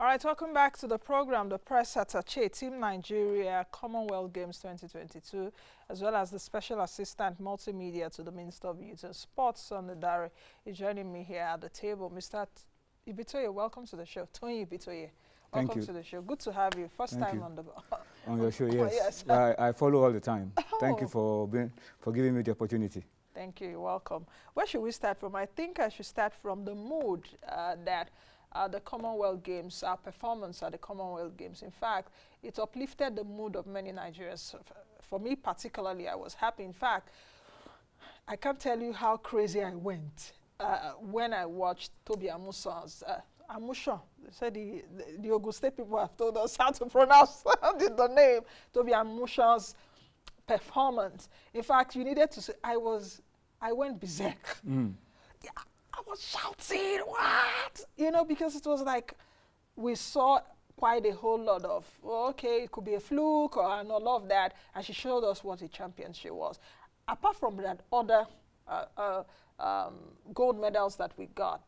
All right, welcome back to the program, the Press Attache, Team Nigeria, Commonwealth Games 2022, as well as the Special Assistant Multimedia to the Minister of Youth and Sports, Sonidare, is joining me here at the table. Mr. Ibitoye, welcome to the show. Toyin Ibitoye, welcome to the show. Good to have you. First time on the on your show, yes. I follow all the time. Thank you for giving me the opportunity. Thank you. You're welcome. Where should we start from? I think I should start from the mood that the Commonwealth Games, our performance at the Commonwealth Games. In fact, it uplifted the mood of many Nigerians. For me particularly, I was happy. In fact, I can't tell you how crazy I went when I watched Tobi Amusan's Amushan. They said the Ogun State people have told us how to pronounce the name. Tobi Amushan's performance. In fact, you needed to say, I went berserk. Yeah, I was shouting, what? You know, because it was like we saw quite a whole lot of, well, okay, it could be a fluke and all of that. And she showed us what a championship was. Apart from that, other gold medals that we got,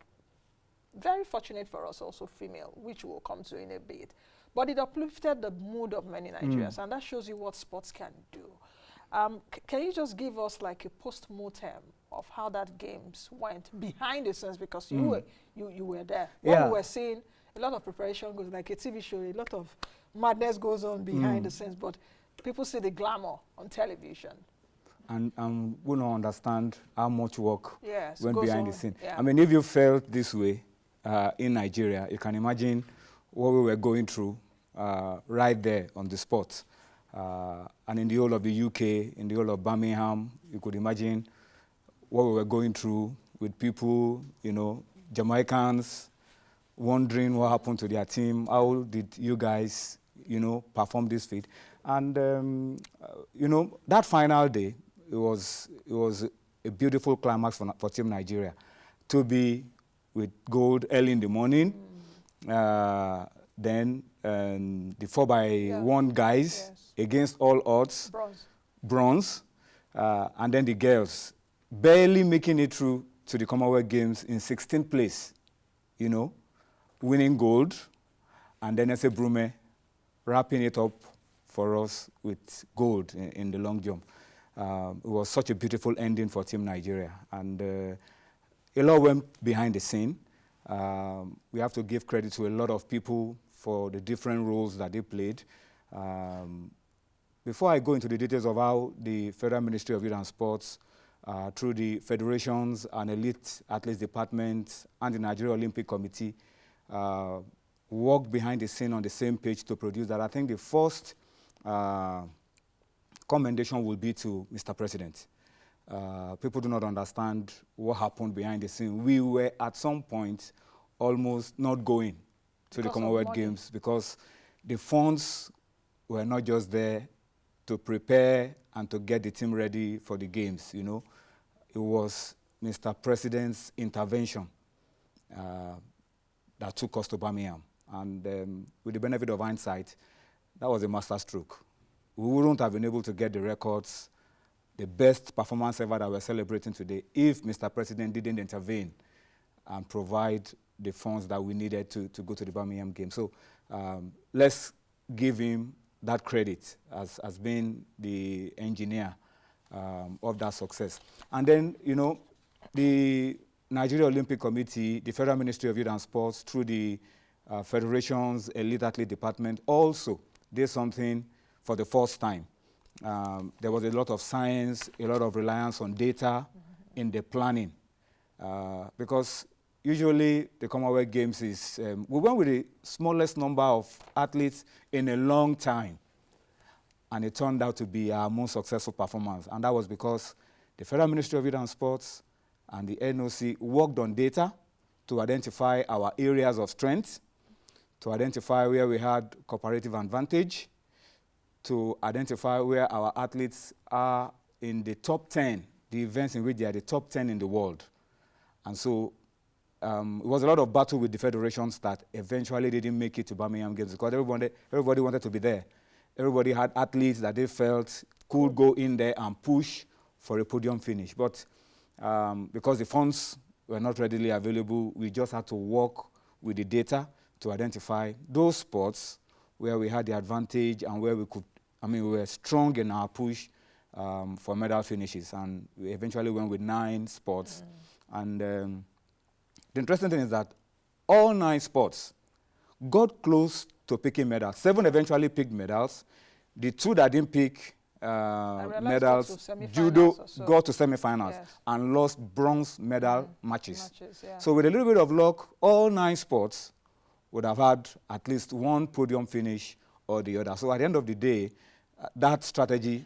very fortunate for us also female, which we'll come to in a bit. But it uplifted the mood of many Nigerians, and that shows you what sports can do. Can you just give us like a post-mortem of how that games went behind the scenes, because you were there. What we were seeing, a lot of preparation goes like a TV show, a lot of madness goes on behind the scenes, but people see the glamour on television. And we don't understand how much work went behind the scene. Yeah. I mean, if you felt this way in Nigeria, you can imagine what we were going through right there on the spot. And in the whole of the UK, in the whole of Birmingham, you could imagine what we were going through with people, you know, Jamaicans wondering what happened to their team. How did you guys, you know, perform this feat? And, you know, that final day, it was a beautiful climax for Team Nigeria to be with gold early in the morning. Then the 4x1 guys against all odds, bronze, and then the girls barely making it through to the Commonwealth Games in 16th place, you know, winning gold, and then Ese Brume wrapping it up for us with gold in the long jump. It was such a beautiful ending for Team Nigeria, and a lot went behind the scene. We have to give credit to a lot of people for the different roles that they played. Before I go into the details of how the Federal Ministry of Youth and Sports, through the federations and elite athletes department and the Nigeria Olympic Committee, worked behind the scene on the same page to produce that, I think the first commendation will be to Mr. President. People do not understand what happened behind the scene. We were at some point almost not going to the Commonwealth Games because the funds were not just there to prepare and to get the team ready for the games, you know. It was Mr. President's intervention that took us to Birmingham. And with the benefit of hindsight, that was a masterstroke. We wouldn't have been able to get the records, the best performance ever that we're celebrating today, if Mr. President didn't intervene and provide the funds that we needed to go to the Birmingham game. So let's give him that credit as being the engineer of that success. And then, you know, the Nigeria Olympic Committee, the Federal Ministry of Youth and Sports, through the federations, elite athlete department, also did something for the first time. There was a lot of science, a lot of reliance on data in the planning. Because usually the Commonwealth Games is, we went with the smallest number of athletes in a long time. And it turned out to be our most successful performance. And that was because the Federal Ministry of Youth and Sports and the NOC worked on data to identify our areas of strength, to identify where we had comparative advantage, to identify where our athletes are in the top 10, the events in which they are the top 10 in the world. And so it was a lot of battle with the federations that eventually didn't make it to Birmingham Games because everybody wanted to be there. Everybody had athletes that they felt could go in there and push for a podium finish. But because the funds were not readily available, we just had to work with the data to identify those sports where we had the advantage and where we could, we were strong in our push for medal finishes. And we eventually went with 9 sports. And the interesting thing is that all 9 sports got close to picking medals. 7 eventually picked medals. The 2 that didn't pick medals, judo got to semi-finals and lost bronze medal matches. So with a little bit of luck, all 9 sports would have had at least one podium finish or the other. So at the end of the day, that strategy,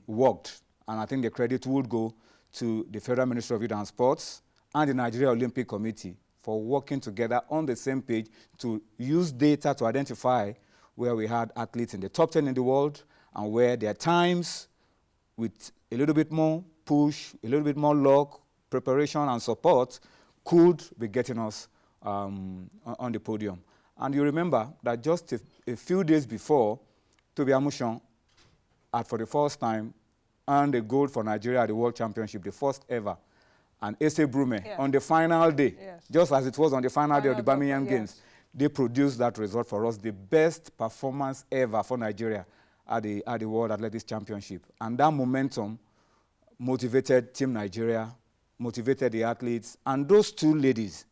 worked. And I think the credit would go to the Federal Ministry of Youth and Sports and the Nigeria Olympic Committee for working together on the same page to use data to identify where we had athletes in the top 10 in the world and where their times, with a little bit more push, a little bit more luck, preparation and support, could be getting us on the podium. And you remember that just a few days before, Tobi Amusan had for the first time earned a gold for Nigeria at the World Championship, the first ever. And Ese Brume, on the final day, just as it was on the final day of the Birmingham Games, they produced that result for us, the best performance ever for Nigeria at the World Athletics Championship. And that momentum motivated Team Nigeria, motivated the athletes, and those 2 ladies,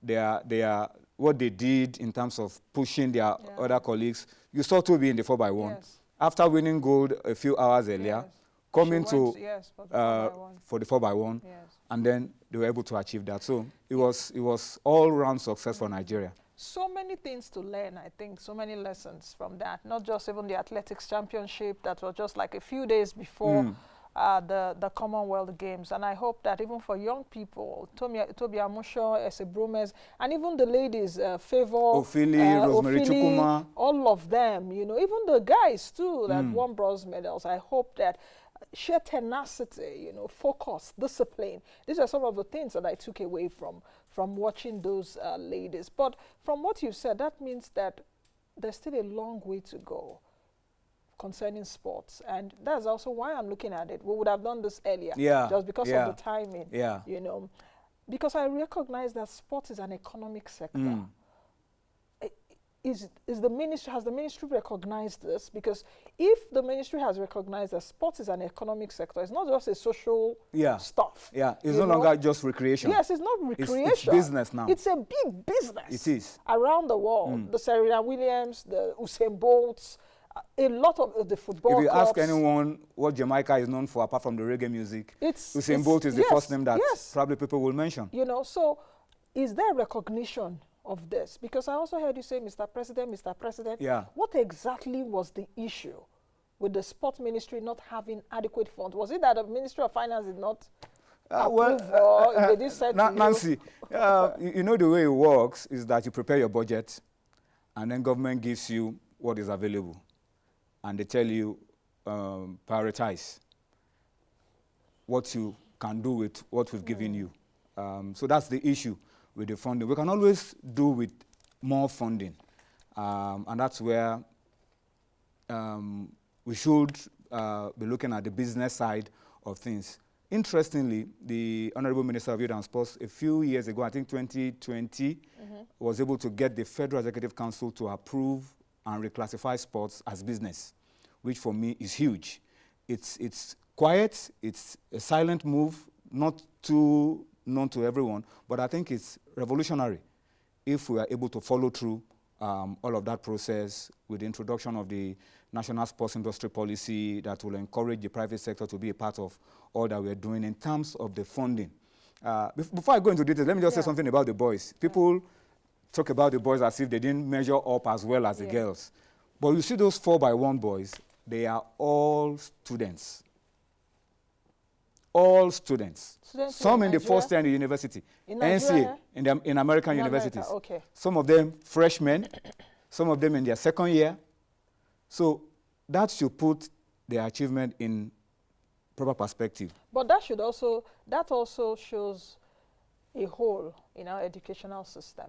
they are what they did in terms of pushing their other colleagues. You saw Tobi in the 4x1. After winning gold a few hours earlier, coming to for the 4x1, and then they were able to achieve that. So it was all-round success for Nigeria. So many things to learn, I think, so many lessons from that. Not just even the athletics championship that was just like a few days before the Commonwealth Games. And I hope that even for young people, Tobi Amusan, Ese Brumes, and even the ladies, Favor, Ophili, Rosemary Chukwuma, all of them, even the guys too that won bronze medals. I hope that sheer tenacity, focus, discipline. These are some of the things that I took away from watching those ladies. But from what you said, that means that there's still a long way to go concerning sports. And that's also why I'm looking at it. We would have done this earlier, just because of the timing, because I recognize that sports is an economic sector. Has the ministry recognized this? Because if the ministry has recognized that sports is an economic sector, it's not just a social stuff. It's no longer just recreation. Yes, it's not recreation. It's business now. It's a big business. It is. Around the world. The Serena Williams, the Usain Bolts, a lot of the football clubs. If you ask anyone what Jamaica is known for, apart from the reggae music, Usain Bolt is the first name that probably people will mention. So is there recognition of this? Because I also heard you say, Mr. President, Mr. President. What exactly was the issue with the sports ministry not having adequate funds? Was it that the Ministry of Finance did not approve, or they did say Nancy, the way it works is that you prepare your budget and then government gives you what is available. And they tell you, prioritize what you can do with what we've given you. So that's the issue with the funding. We can always do with more funding. And that's where we should be looking at the business side of things. Interestingly, the Honorable Minister of Youth and Sports, a few years ago, I think 2020, was able to get the Federal Executive Council to approve and reclassify sports as business, which for me is huge. It's quiet, it's a silent move, not too known to everyone, but I think it's revolutionary if we are able to follow through all of that process with the introduction of the National Sports Industry Policy that will encourage the private sector to be a part of all that we're doing in terms of the funding. Before I go into details, let me just say something about the boys. People talk about the boys as if they didn't measure up as well as the girls. But you see those 4x1 boys, they are all students. All students. Some in the first year in the university. In Nigeria? NCA, in American universities. Okay. Some of them freshmen, some of them in their second year. So that should put their achievement in proper perspective. But that also shows a hole in our educational system.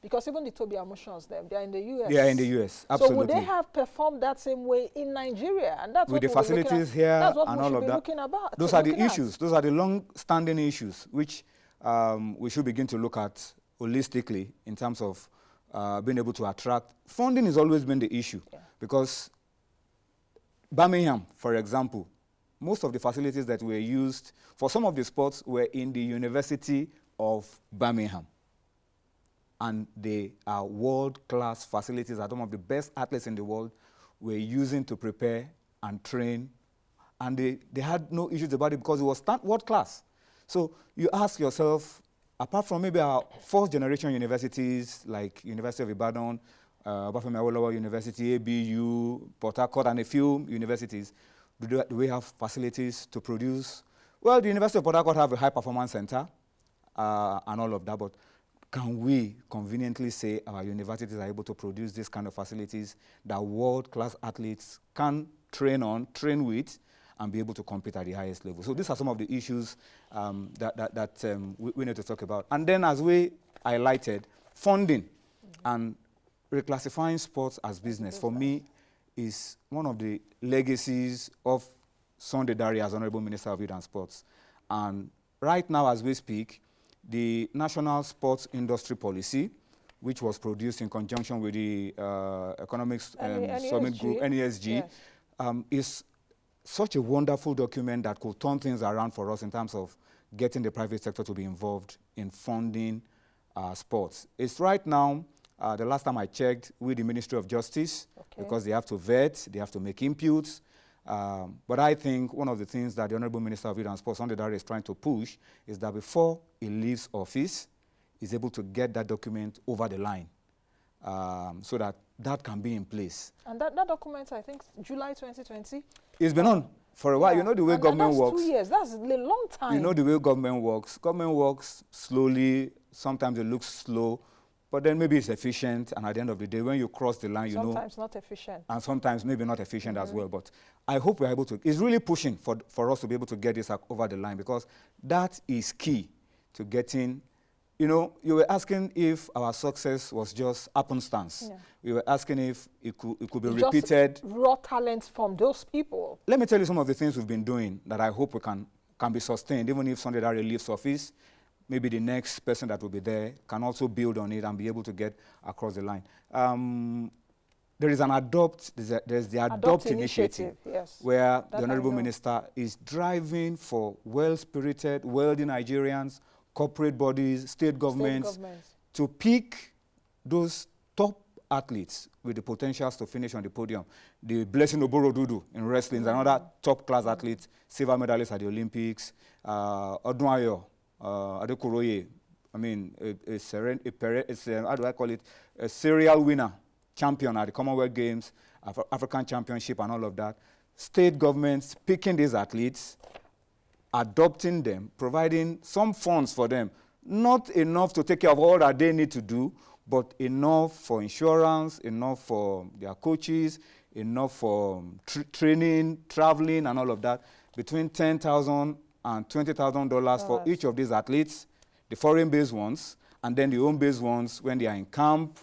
Because even the Tobi Amusans, they are in the US. They are in the US, absolutely. So would they have performed that same way in Nigeria? And that's with the facilities here and all of that. Those are the issues. Those are the long-standing issues which we should begin to look at holistically in terms of being able to attract. Funding has always been the issue because Birmingham, for example, most of the facilities that were used for some of the sports were in the University of Birmingham. And they are world-class facilities that some of the best athletes in the world were using to prepare and train. And they had no issues about it because it was world-class. So you ask yourself, apart from maybe our fourth-generation universities like University of Ibadan, Obafemi Awolowo University, ABU, Port Harcourt, and a few universities, do we have facilities to produce? Well, the University of Port Harcourt have a high-performance center and all of that, but can we conveniently say our universities are able to produce this kind of facilities that world-class athletes can train with, and be able to compete at the highest level? So these are some of the issues that we need to talk about. And then, as we highlighted, funding and reclassifying sports as business, for me, is one of the legacies of Sunday Dare as Honorable Minister of Youth and Sports. And right now, as we speak, the National Sports Industry Policy, which was produced in conjunction with the Economics Summit Group, NESG, is such a wonderful document that could turn things around for us in terms of getting the private sector to be involved in funding sports. It's right now, the last time I checked, with the Ministry of Justice, because they have to vet, they have to make inputs. But I think one of the things that the Honorable Minister of Youth and Sports, Sunday Dare, is trying to push is that before he leaves office, he's able to get that document over the line so that that can be in place. And that document, I think, July 2020? It's been on for a while. You know the way government works. That's 2 years. That's a long time. You know the way government works. Government works slowly. Sometimes it looks slow. But then maybe it's efficient, and at the end of the day, when you cross the line, sometimes not efficient. And sometimes maybe not efficient as well. But I hope we're able to, it's really pushing for us to be able to get this over the line, because that is key to getting, you were asking if our success was just happenstance. Yeah. You were asking if it could be repeated. Raw talent from those people. Let me tell you some of the things we've been doing that I hope we can be sustained, even if Sunday Dare leaves office. Maybe the next person that will be there can also build on it and be able to get across the line. There is there's the Adopt initiative, yes, where the Honorable Minister is driving for well-spirited, wealthy Nigerians, corporate bodies, state governments, to pick those top athletes with the potentials to finish on the podium. The Blessing Oboro-Dudu in wrestling is another top-class athlete, silver medalist at the Olympics. Odunwayo Adekuroye, I mean, how do I call it? A serial winner, champion at the Commonwealth Games, African Championship, and all of that. State governments picking these athletes, adopting them, providing some funds for them. Not enough to take care of all that they need to do, but enough for insurance, enough for their coaches, enough for training, traveling, and all of that. Between $10,000 and $20,000 for each of these athletes, the foreign-based ones, and then the home-based ones when they are in camp,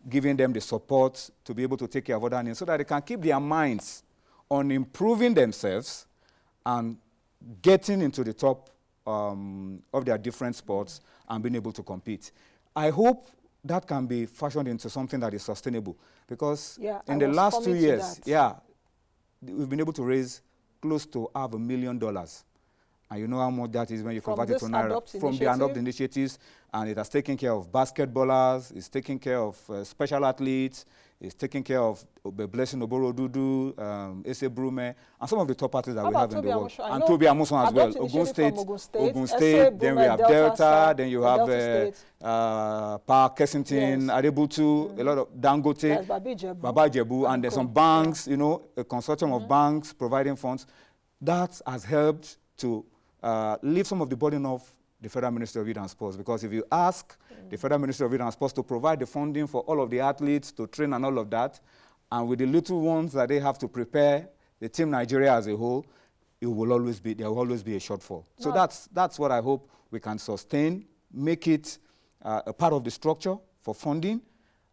giving them the support to be able to take care of other needs so that they can keep their minds on improving themselves and getting into the top of their different sports and being able to compete. I hope that can be fashioned into something that is sustainable, because in the last 2 years, we've been able to raise close to $500,000. And you know how much that is when you convert it to Naira. From the Adopt initiatives, and it has taken care of basketballers, it's taking care of special athletes, it's taking care of Blessing Oboro-Dudu, Ese Brume, and some of the top athletes that we have in the world. And Tobi Amuson as well. Ogun State, then we have Delta, then you have Park Kensington, Adebutu, a lot of Dangote, Baba Jebu, and there's some banks, a consortium of banks providing funds. That has helped to leave some of the burden off the Federal Ministry of Youth and Sports, because if you ask the Federal Ministry of Youth and Sports to provide the funding for all of the athletes to train and all of that, and with the little ones that they have to prepare the Team Nigeria as a whole, there will always be a shortfall. So that's what I hope we can sustain, make it a part of the structure for funding,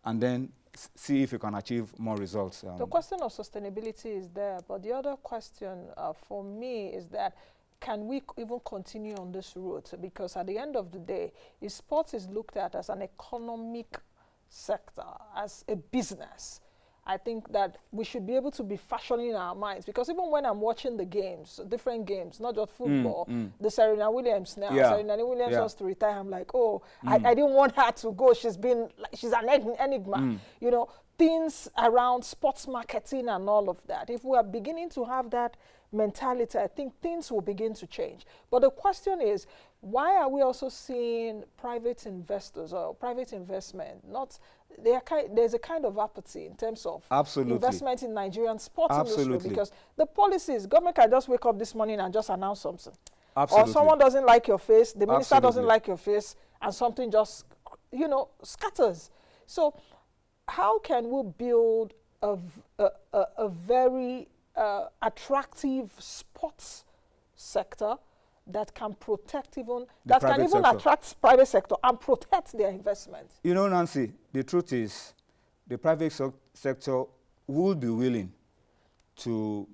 and then see if we can achieve more results. The question of sustainability is there, but the other question for me is that, can we even continue on this route? Because at the end of the day, if sports is looked at as an economic sector, as a business, I think that we should be able to be fashioning our minds, because even when I'm watching the games, different games, not just football, the Serena Williams now, Serena Williams wants to retire. I'm like, oh, I didn't want her to go. She's been, like, she's an enigma. You know, things around sports marketing and all of that. If we are beginning to have that mentality, I think things will begin to change. But the question is, why are we also seeing private investors or private investment not? There's a kind of apathy in terms of investment in Nigerian sports industry, because the policies, government can just wake up this morning and just announce something. Or someone doesn't like your face, the minister doesn't like your face, and something just, you know, scatters. So how can we build a very attractive sports sector that can protect that can even attract private sector and protect their investment? You know, Nancy, the truth is the private sector will be willing to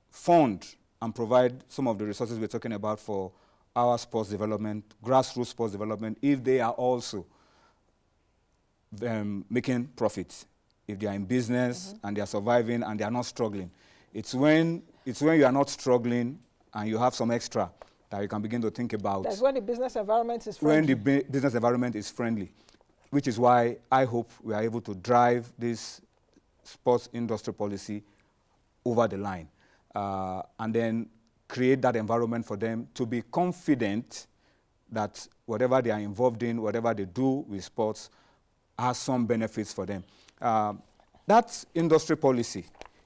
fund and provide some of the resources we're talking about for our sports development, grassroots sports development, if they are also making profits, if they are in business and they are surviving and they are not struggling. It's when you are not struggling and you have some extra that you can begin to think about. That's when the business environment is friendly. When the business environment is friendly, which is why I hope we are able to drive this sports industry policy over the line, and then create that environment for them to be confident that whatever they are involved in, whatever they do with sports, has some benefits for them. That industry policy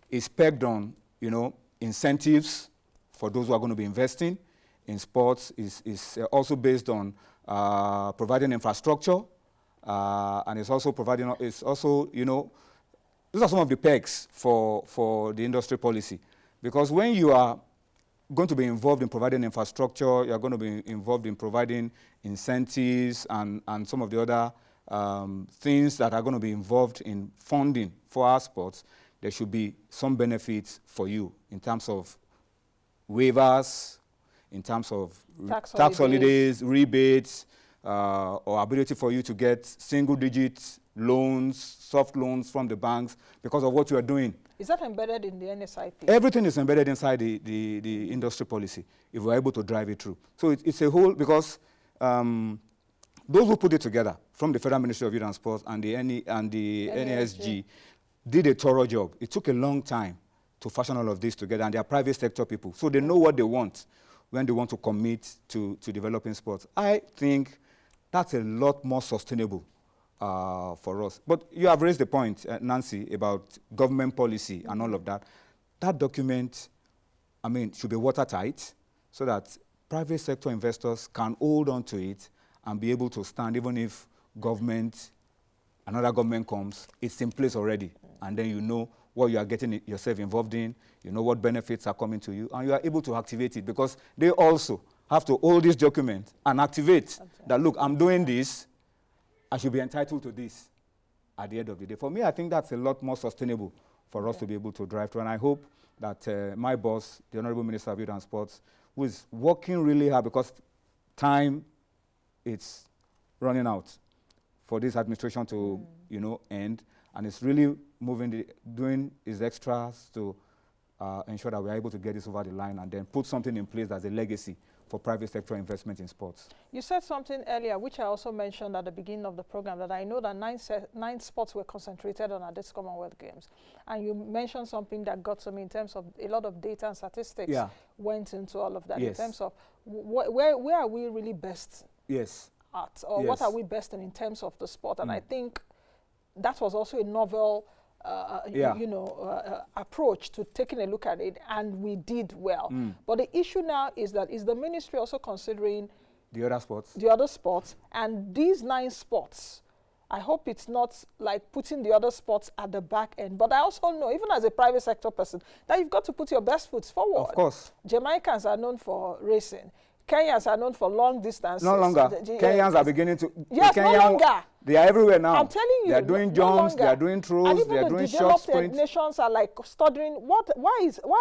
is pegged on, you know, incentives for those who are going to be investing in sports, is also based on providing infrastructure, and it's also, you know, those are some of the pegs for the industry policy. Because when you are going to be involved in providing infrastructure, you're going to be involved in providing incentives and some of the other things that are going to be involved in funding for our sports, there should be some benefits for you in terms of waivers, in terms of tax holidays, rebates, or ability for you to get single-digit loans, soft loans from the banks because of what you are doing. Is that embedded in the NSIP? Everything is embedded inside the industry policy, if we're able to drive it through. So it's a whole, because those who put it together, from the Federal Ministry of Youth and Sports and the NASG, did a thorough job. It took a long time to fashion all of this together, and they are private sector people, so they know what they want when they want to commit to developing sports. I think that's a lot more sustainable for us. But you have raised the point, Nancy, about government policy and all of that. That document, I mean, should be watertight so that private sector investors can hold on to it and be able to stand, even if another government comes, it's in place already. And then you know what you are getting yourself involved in, you know what benefits are coming to you, and you are able to activate it, because they also have to hold this document and activate that, look, I'm doing this, I should be entitled to this at the end of the day. For me, I think that's a lot more sustainable for us to be able to drive through. And I hope that my boss, the Honorable Minister of Youth and Sports, who is working really hard, because time it's running out for this administration to, you know, end, and it's really doing his extras to ensure that we're able to get this over the line and then put something in place as a legacy for private sector investment in sports. You said something earlier, which I also mentioned at the beginning of the program, that I know that nine sports were concentrated on at this Commonwealth Games. And you mentioned something that got to me in terms of a lot of data and statistics went into all of that, in terms of where are we really best at, or what are we best in terms of the sport. And I think that was also a novel approach to taking a look at it, and we did well. But the issue now is that, is the ministry also considering the other sports? The other sports, and these 9 sports, I hope it's not like putting the other sports at the back end. But I also know, even as a private sector person, that you've got to put your best foot forward. Of course. Jamaicans are known for racing. Kenyans are known for long distances. No longer. Kenyans are beginning to... Yes, no longer. They are everywhere now. I'm telling you. They are doing jumps, they are doing throws, they are doing short sprints. And even the developed nations are like studying, why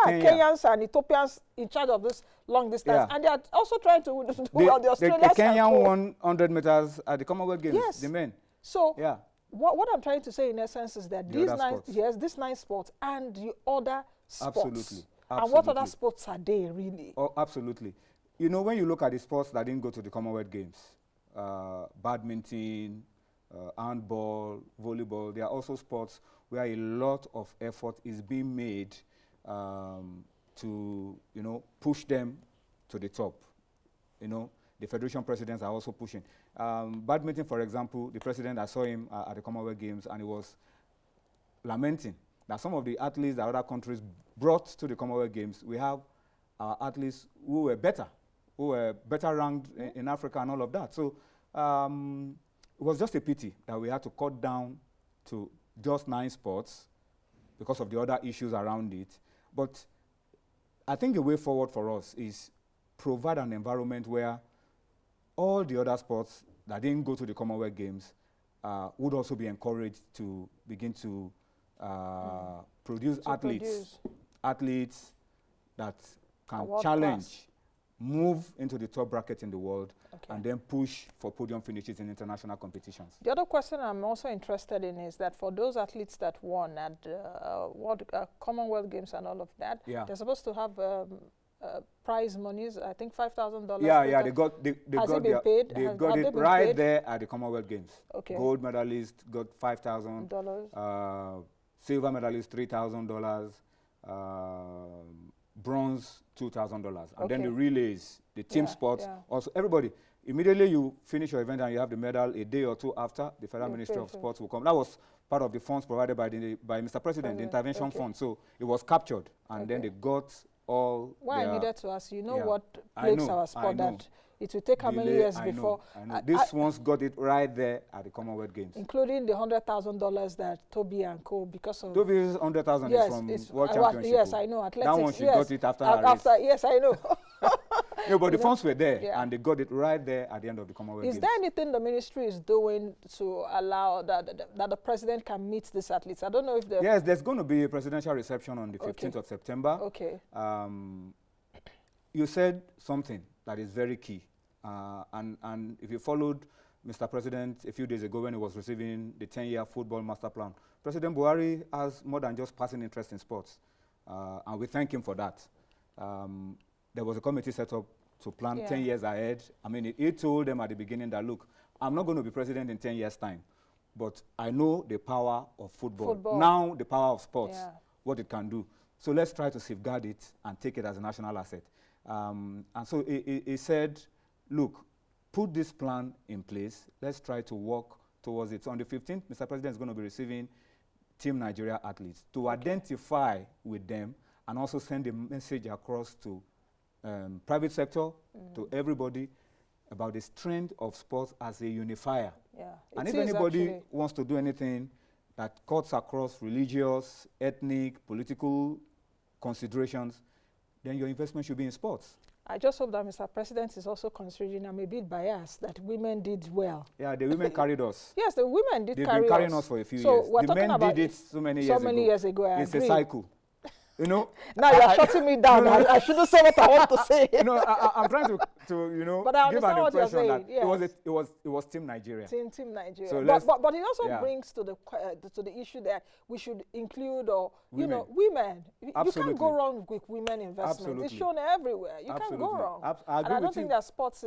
are Kenyans and Ethiopians in charge of this long distance? And they are also trying to do well. The Australians the Kenyan won 100 meters at the Commonwealth Games, the men. So what I'm trying to say in essence is that these these 9 sports and the other sports. Absolutely. And what other sports are they really? Oh, absolutely. You know, when you look at the sports that didn't go to the Commonwealth Games, badminton, handball, volleyball, there are also sports where a lot of effort is being made to, you know, push them to the top. You know, the federation presidents are also pushing. Badminton, for example, the president, I saw him at the Commonwealth Games, and he was lamenting that some of the athletes that other countries brought to the Commonwealth Games, we have athletes who were better ranked in Africa and all of that. So it was just a pity that we had to cut down to just 9 sports because of the other issues around it. But I think the way forward for us is provide an environment where all the other sports that didn't go to the Commonwealth Games would also be encouraged to begin to produce athletes that can challenge, move into the top bracket in the world, and then push for podium finishes in international competitions. The other question I'm also interested in is that for those athletes that won at Commonwealth Games and all of that, they're supposed to have prize monies, I think $5,000. Yeah, they got it right there at the Commonwealth Games. Okay. Gold medalist got $5,000. Silver medalist $3,000. Bronze $2,000. And then the relays, the team sports, also everybody. Immediately you finish your event and you have the medal a day or 2 after, the Federal Ministry of Sports will come. That was part of the funds provided by Mr. President, the intervention fund. So it was captured, and then they got all. Why I needed to ask, you know what plagues our sport, that it will take how many years before? I know. This one's got it right there at the Commonwealth Games. Including the $100,000 that Toby and Co. because of. Toby's $100,000 is from World Championship. Yes, I know. Athletics. That one she got it after her race. Yes, I know. No, but the funds were there, and they got it right there at the end of the Commonwealth Games. Is there anything the ministry is doing to allow that the president can meet these athletes? I don't know if Yes, there's going to be a presidential reception on the 15th of September. Okay. You said something that is very key. And if you followed Mr. President a few days ago when he was receiving the 10-year football master plan, President Buhari has more than just passing interest in sports. And we thank him for that. There was a committee set up to plan 10 years ahead. I mean, he told them at the beginning that, look, I'm not going to be president in 10 years' time, but I know the power of football. Now the power of sports, what it can do. So let's try to safeguard it and take it as a national asset. And so he said, look, put this plan in place. Let's try to work towards it. So on the 15th, Mr. President is going to be receiving Team Nigeria athletes to identify with them and also send a message across to private sector, to everybody, about the strength of sports as a unifier. And if anybody wants to do anything that cuts across religious, ethnic, political considerations, then your investment should be in sports. I just hope that Mr. President is also considering, I'm a bit biased, that women did well. Yeah, the women carried us. Yes, the women did carry us. They've been carrying us for a few years. The men did it so many years ago. I it's agree. a cycle. You know, now you're shutting me down. I shouldn't say what I want to say. I'm trying to you know, give an impression that it was Team Nigeria. Team Nigeria. So but it also brings to the issue that we should include women. You can't go wrong with women investment. Absolutely. It's shown everywhere. You can't go wrong. I don't think that sports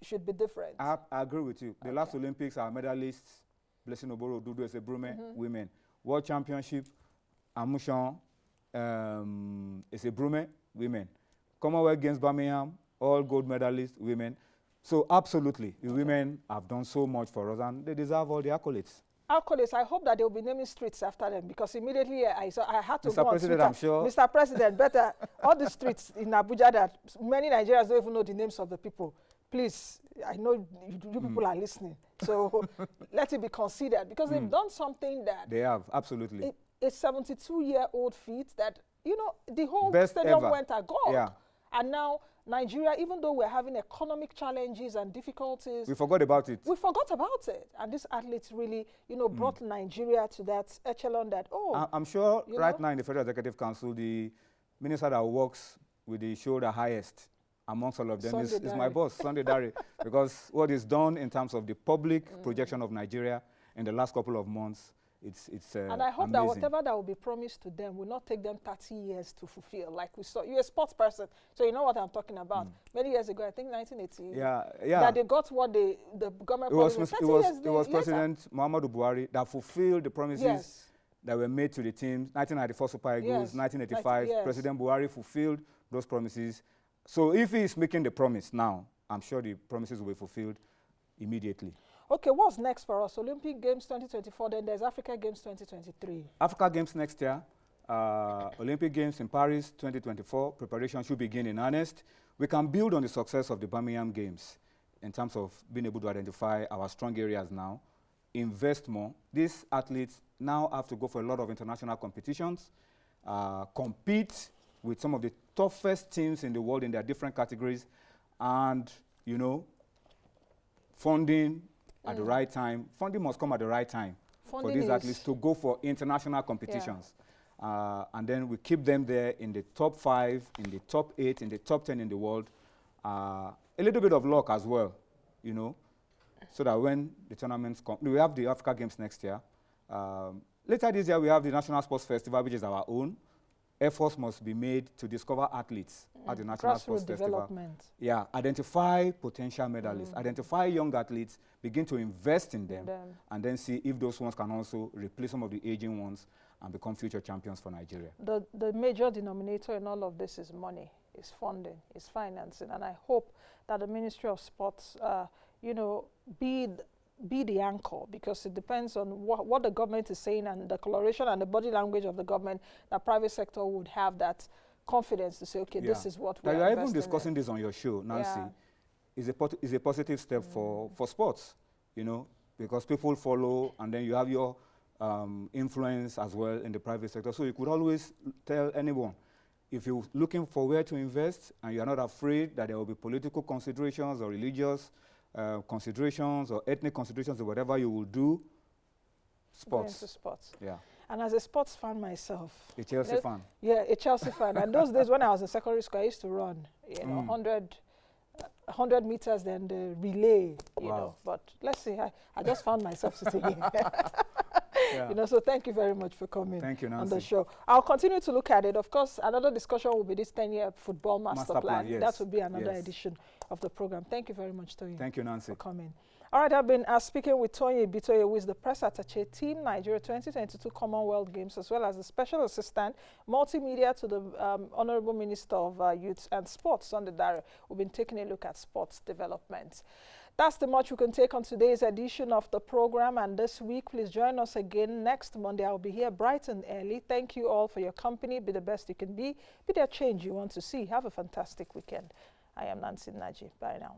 should be different. I agree with you. The last Olympics, our medalists, Blessing Oboro, Dudu Esebrume, women. World Championship, Amushan, Esebrume, women. Commonwealth Games, Birmingham, all gold medalists, women. So absolutely, the women have done so much for us, and they deserve all the accolades. Accolades. I hope that they will be naming streets after them, because immediately I had to Mr. go President, on I'm sure. Mr. President, better all the streets in Abuja that many Nigerians don't even know the names of the people. Please, I know you people are listening, so let it be considered, because they've done something that they have, absolutely. A 72-year-old feat that, you know, the whole stadium went agog. And now Nigeria, even though we're having economic challenges and difficulties, we forgot about it. We forgot about it. And these athletes really, you know, brought Nigeria to that echelon that, I'm sure right now in the Federal Executive Council, the minister that works with the shoulder highest amongst all of them is my boss, Sunday Dare, because what is done in terms of the public projection of Nigeria, in the last couple of months. It's and I hope amazing. that whatever that will be promised to them will not take them 30 years to fulfill. Like we saw, you're a sports person, so you know what I'm talking about. Many years ago, I think 1980. Yeah. That they got what the government promised. It was President Muhammadu Buhari that fulfilled the promises that were made to the teams. 1994 Super Eagles, 1985. President Buhari fulfilled those promises. So if he is making the promise now, I'm sure the promises will be fulfilled immediately. Okay, what's next for us? Olympic Games 2024, then there's Africa Games 2023. Africa Games next year, Olympic Games in Paris 2024, preparation should begin in earnest. We can build on the success of the Birmingham Games in terms of being able to identify our strong areas now, invest more. These athletes now have to go for a lot of international competitions, compete with some of the toughest teams in the world in their different categories, and, you know, funding at the right time. Funding must come at the right time for these athletes to go for international competitions. And then we keep them there in the top 5, in the top 8, in the top 10 in the world. A little bit of luck as well, you know, so that when the tournaments come, we have the Africa Games next year. Later this year, we have the National Sports Festival, which is our own. Efforts must be made to discover athletes at the National Sports Festival. Yeah, identify potential medalists, identify young athletes, begin to invest in them, and then see if those ones can also replace some of the aging ones and become future champions for Nigeria. The major denominator in all of this is money, is funding, is financing, and I hope that the Ministry of Sports, you know, be the anchor, because it depends on what the government is saying and the coloration and the body language of the government. The private sector would have that confidence to say, okay, this is what we're investing in. You're even discussing this on your show, Nancy. Is a positive step for sports, you know, because people follow, and then you have your influence as well in the private sector. So you could always tell anyone, if you're looking for where to invest and you're not afraid that there will be political considerations or religious considerations or ethnic considerations or whatever you will do, sports. Yeah. And as a sports fan myself. A Chelsea fan. Yeah, a Chelsea fan. And those days when I was in secondary school, I used to run, you know, 100 meters, then the relay, you know. But let's see, I just found myself sitting here. You know, so thank you very much for coming on the show. I'll continue to look at it. Of course, another discussion will be this 10-year football master plan. That will be another edition of the program. Thank you very much, Toyin. Thank you, Nancy, for coming. All right, I've been speaking with Toyin Ibitoye, who is the press attache, Team Nigeria 2022 Commonwealth Games, as well as the special assistant multimedia to the Honorable Minister of Youth and Sports, Sunday Dare. We've been taking a look at sports development. That's the much we can take on today's edition of the program. And this week, please join us again next Monday. I'll be here bright and early. Thank you all for your company. Be the best you can be. Be the change you want to see. Have a fantastic weekend. I am Nancy Naji. Bye now.